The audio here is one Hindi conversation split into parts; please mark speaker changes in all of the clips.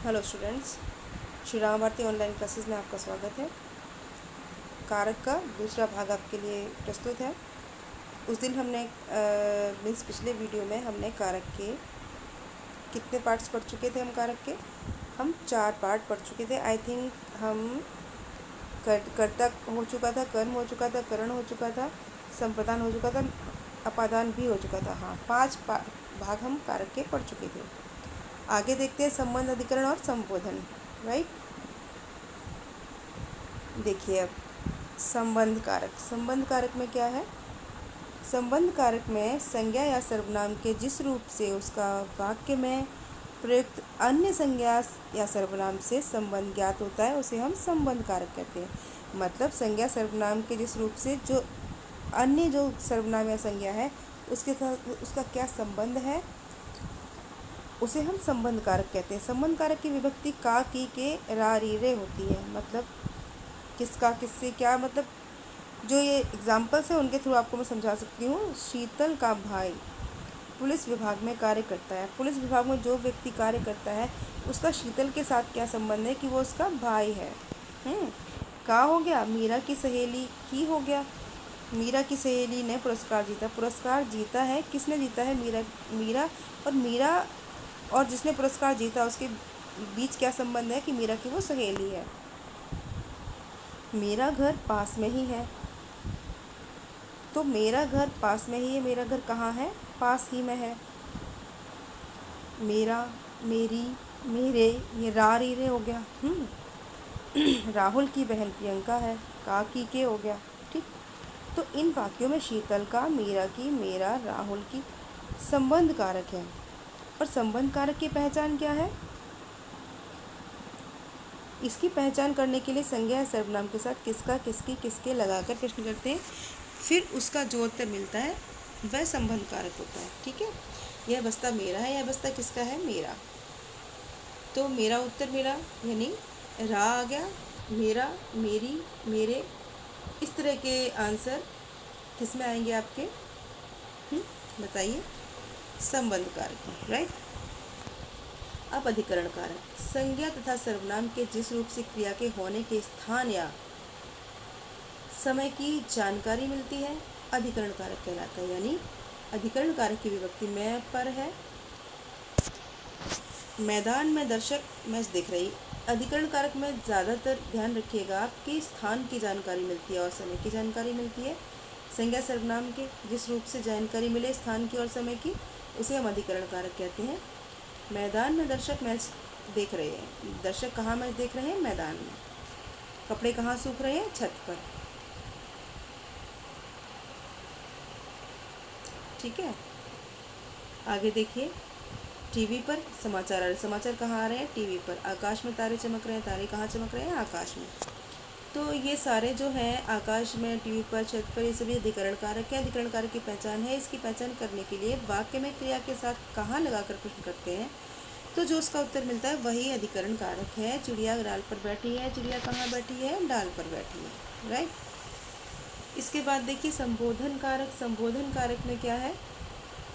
Speaker 1: Hello students, Shri Ram Bharati online classes में आपका स्वागत है। कारक का दूसरा भाग आपके लिए प्रस्तुत है। उस दिन हमने पिछले वीडियो में हमने कारक के कितने पार्ट्स पढ़ चुके थे। हम 4 पार्ट पढ़ चुके थे। आई थिंक हम कर्ता हो चुका था, कर्म हो चुका था, करण हो चुका था, संप्रदान हो चुका था, अपादान भी हो चुका था। हाँ, 5 भाग हम कारक के पढ़ चुके थे। आगे देखते हैं संबंध, अधिकरण और संबोधन। राइट, देखिए अब संबंध कारक में क्या है। संबंध कारक में संज्ञा या सर्वनाम के जिस रूप से उसका वाक्य में प्रयुक्त अन्य संज्ञा या सर्वनाम से संबंध ज्ञात होता है, उसे हम संबंध कारक कहते हैं। मतलब संज्ञा सर्वनाम के जिस रूप से जो अन्य जो सर्वनाम या संज्ञा है उसके साथ उसका क्या संबंध है, उसे हम संबंध कारक कहते हैं। संबंध कारक की विभक्ति का, की, के, रा, री, रे होती है। मतलब किसका किससे क्या, मतलब जो ये एग्जाम्पल्स हैं उनके थ्रू आपको मैं समझा सकती हूँ। शीतल का भाई पुलिस विभाग में कार्य करता है। पुलिस विभाग में जो व्यक्ति कार्य करता है उसका शीतल के साथ क्या संबंध है कि वो उसका भाई है। का हो गया, मीरा की सहेली की हो गया। मीरा की सहेली ने पुरस्कार जीता। पुरस्कार जीता है, किसने जीता है? मीरा और जिसने पुरस्कार जीता उसके बीच क्या संबंध है कि मीरा की वो सहेली है। मेरा घर पास में ही है, तो मेरा घर पास में ही है। मेरा घर कहाँ है? पास ही में है। मेरा, मेरी, मेरे, ये रा री रे हो गया। राहुल की बहन प्रियंका है, का, की, के हो गया। ठीक, तो इन वाक्यों में शीतल का, मीरा की, मेरा, राहुल की संबंध कारक है। और संबंध कारक की पहचान क्या है? इसकी पहचान करने के लिए संज्ञा या सर्वनाम के साथ किसका, किसकी, किसके लगाकर प्रश्न करते हैं, फिर उसका जो उत्तर मिलता है वह संबंध कारक होता है। ठीक है, यह बस्ता मेरा है, यह बस्ता किसका है? मेरा। तो मेरा उत्तर मेरा, यानी रा आ गया। मेरा, मेरी, मेरे, इस तरह के आंसर किस में आएंगे आपके? बताइए, संबंध कारक में। राइट। अब अधिकरण कारक, संज्ञा तथा सर्वनाम के जिस रूप से क्रिया के होने के स्थान या समय की जानकारी मिलती है, अधिकरण कारक कहलाता है। यानी अधिकरण कारक की विभक्ति में पर है। मैदान में दर्शक मैच देख रही। अधिकरण कारक में ज़्यादातर ध्यान रखिएगा कि स्थान की जानकारी मिलती है और समय की जानकारी मिलती है। संज्ञा सर्वनाम के जिस रूप से जानकारी मिले स्थान की और समय की, उसे हम अधिकरण कारक कहते हैं। मैदान में दर्शक मैच देख रहे हैं। दर्शक कहाँ मैच देख रहे हैं? मैदान में। कपड़े कहाँ सूख रहे हैं? छत पर। ठीक है, आगे देखिए, टीवी पर समाचार आ रहे। समाचार कहाँ आ रहे हैं? टीवी पर। आकाश में तारे चमक रहे हैं। तारे कहाँ चमक रहे हैं? आकाश में। तो ये सारे जो हैं आकाश में, टीवी पर, छत पर, ये सभी अधिकरण कारक है। अधिकरण कारक की पहचान है। इसकी पहचान करने के लिए वाक्य में क्रिया के साथ कहाँ लगाकर प्रश्न करते हैं, तो जो उसका उत्तर मिलता है वही अधिकरण कारक है। चिड़िया डाल पर बैठी है। चिड़िया कहाँ बैठी है? डाल पर बैठी है। राइट। इसके बाद देखिए संबोधन कारक। संबोधन कारक में क्या है?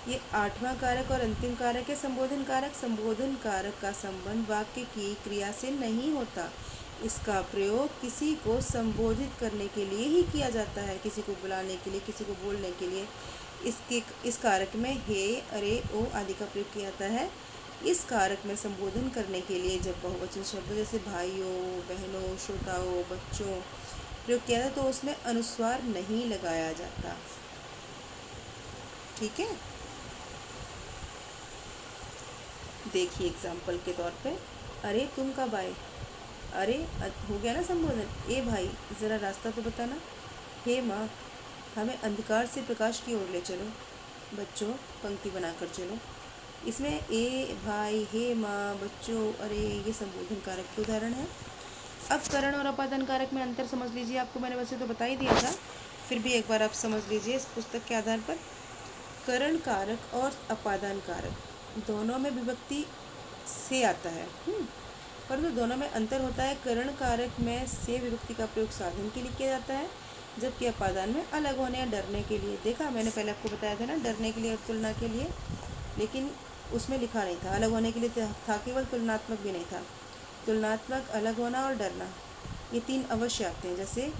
Speaker 1: ये 8वां कारक और अंतिम कारक है, संबोधन कारक। संबोधन कारक का संबंध वाक्य की क्रिया से नहीं होता। इसका प्रयोग किसी को संबोधित करने के लिए ही किया जाता है, किसी को बुलाने के लिए, किसी को बोलने के लिए। इस कारक में हे, अरे, ओ आदि का प्रयोग किया जाता है। इस कारक में संबोधन करने के लिए जब बहुवचन शब्द जैसे भाइयों, बहनों, श्रोताओं, बच्चों प्रयोग किया जाता है तो उसमें अनुस्वार नहीं लगाया जाता। ठीक है, देखिए एग्जाम्पल के तौर पे, अरे तुम कब आए? अरे हो गया ना संबोधन। ए भाई ज़रा रास्ता तो बताना। हे माँ हमें अंधकार से प्रकाश की ओर ले चलो। बच्चों पंक्ति बनाकर चलो। इसमें ए भाई, हे माँ, बच्चों, अरे, ये संबोधन कारक के उदाहरण है। अब करण और अपादान कारक में अंतर समझ लीजिए। आपको मैंने वैसे तो बता ही दिया था, फिर भी एक बार आप समझ लीजिए इस पुस्तक के आधार पर। करण कारक और अपादान कारक दोनों में विभक्ति से आता है, परंतु दोनों में अंतर होता है। करण कारक में से विभक्ति का प्रयोग साधन के लिए किया जाता है, जबकि अपादान में अलग होने या डरने के लिए। देखा मैंने पहले आपको बताया था ना, डरने के लिए और तुलना के लिए। लेकिन उसमें लिखा नहीं था। अलग होने के लिए था केवल, तुलनात्मक भी नहीं था। तुलनात्मक, अलग होना और डरना, ये 3 अवश्य आते हैं। जैसे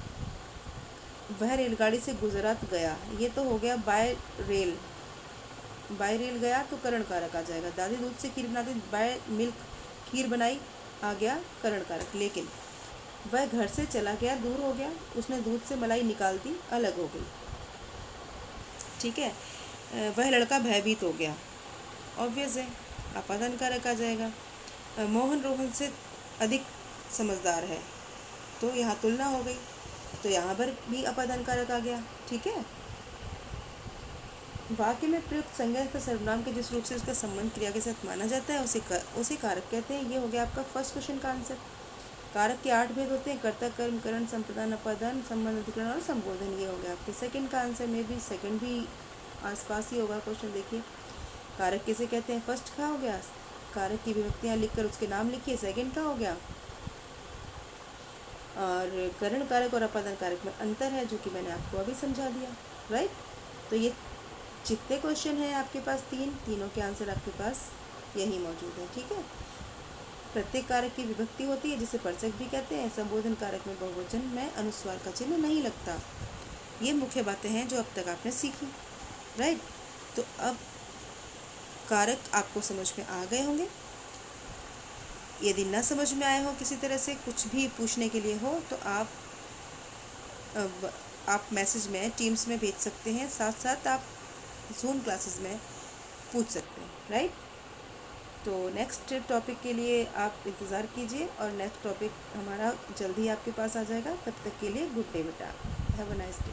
Speaker 1: वह रेलगाड़ी से गुजरा तो गया, ये तो हो गया बाय रेल। बाय रेल गया तो करण कारक आ जाएगा। दादी दूध से खीर बनाती, बाय मिल्क खीर बनाई, आ गया करण कारक। लेकिन वह घर से चला गया, दूर हो गया, उसने दूध से मलाई निकाल दी, अलग हो गई। ठीक है। वह लड़का भयभीत हो गया, ऑब्वियस है, अपादान कारक आ जाएगा। मोहन रोहन से अधिक समझदार है, तो यहाँ तुलना हो गई, तो यहाँ पर भी अपादान कारक आ गया। ठीक है। वाक्य में प्रयुक्त संज्ञा तथा सर्वनाम के जिस रूप से उसका संबंध क्रिया के साथ माना जाता है उसे कारक कहते हैं। ये हो गया आपका फर्स्ट क्वेश्चन का आंसर। कारक के 8 भेद होते हैं, कर्ता, कर्म, करण, संप्रदान, अपादान, संबंध, अधिकरण और संबोधन। ये हो गया आपके सेकंड का आंसर। में भी सेकंड भी आसपास ही होगा क्वेश्चन। देखिए कारक किसे कहते हैं, फर्स्ट का हो गया। कारक की विभक्तियाँ लिखकर उसके नाम लिखिए, सेकंड का हो गया। और करण कारक और अपादान कारक में अंतर है, जो कि मैंने आपको अभी समझा दिया। राइट। तो ये जितने क्वेश्चन हैं आपके पास, तीनों के आंसर आपके पास यही मौजूद है। ठीक है। प्रत्येक कारक की विभक्ति होती है, जिसे परसक भी कहते हैं। संबोधन कारक में बहुवचन में अनुस्वार का चिन्ह नहीं लगता। ये मुख्य बातें हैं जो अब तक आपने सीखी। राइट। तो अब कारक आपको समझ में आ गए होंगे। यदि न समझ में आए हो, किसी तरह से कुछ भी पूछने के लिए हो, तो आप मैसेज में टीम्स में भेज सकते हैं, साथ साथ आप जूम क्लासेस में पूछ सकते हैं। राइट। तो नेक्स्ट टॉपिक के लिए आप इंतज़ार कीजिए, और नेक्स्ट टॉपिक हमारा जल्दी आपके पास आ जाएगा। तब तक के लिए गुड डे बेटा, हैव अ नाइस डे।